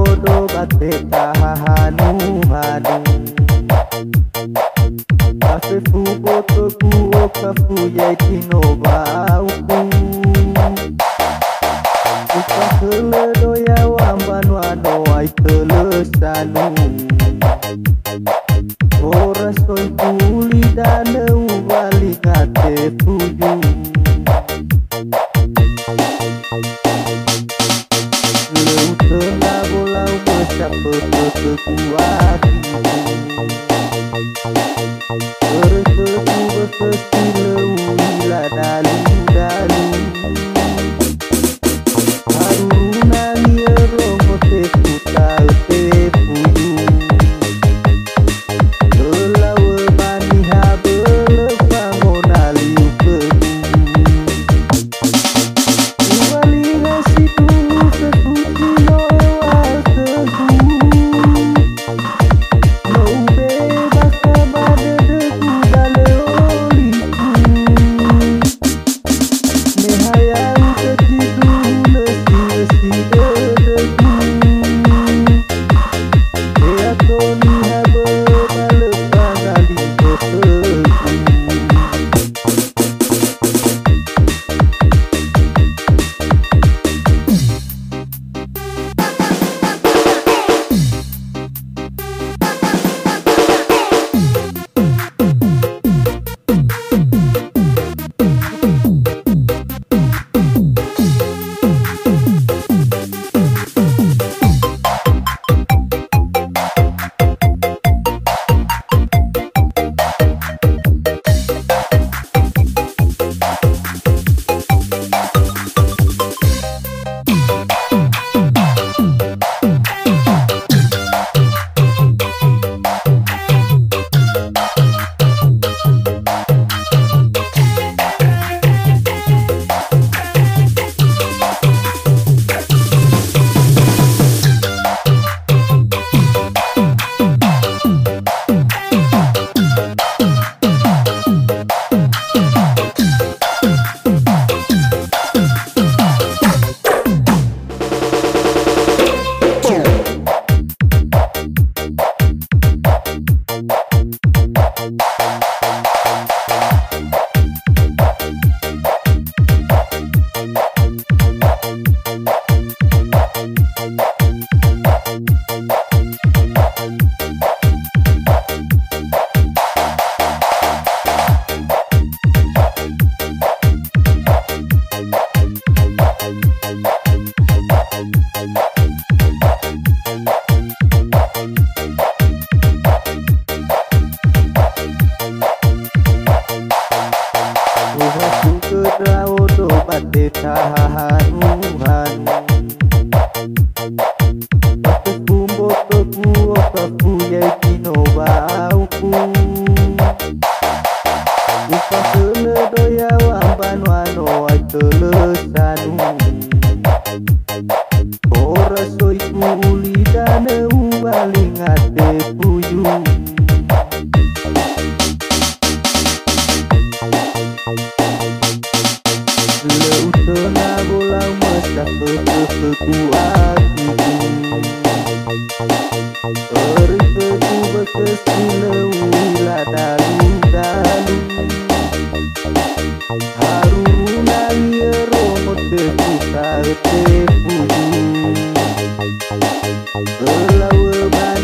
odo bate tahanu hanu Kafe fubo toku o kafu yai tino bauku Uka kele doya wamban wano ai kele sanu Ora soy puli dane ubali ngate tuju Leu tena bolau besar berkekuatan Berkeku berkesi leu ila dalu-dalu Haruna lia romo te puta te puyu Lelawe bani habele pangona liu kebu Ubali ngasi dulu sekuti noa kebu No bebas kabade deku dale oliku Mehayau ketidu lesi dedeku Eatoni habe bale pangali keteku Odo bate tahanu hanu Bate kumbo toku o kafu yai tino bauku Uka kele doya wamban wano ai kele sanu Ora soy puli dane ubali ngate puyu Leu tena bolau mesah berkekuatan Berkeku berkesi leu ila dalu-dalu Haruna lia romo te puta te puyu Lelawe bani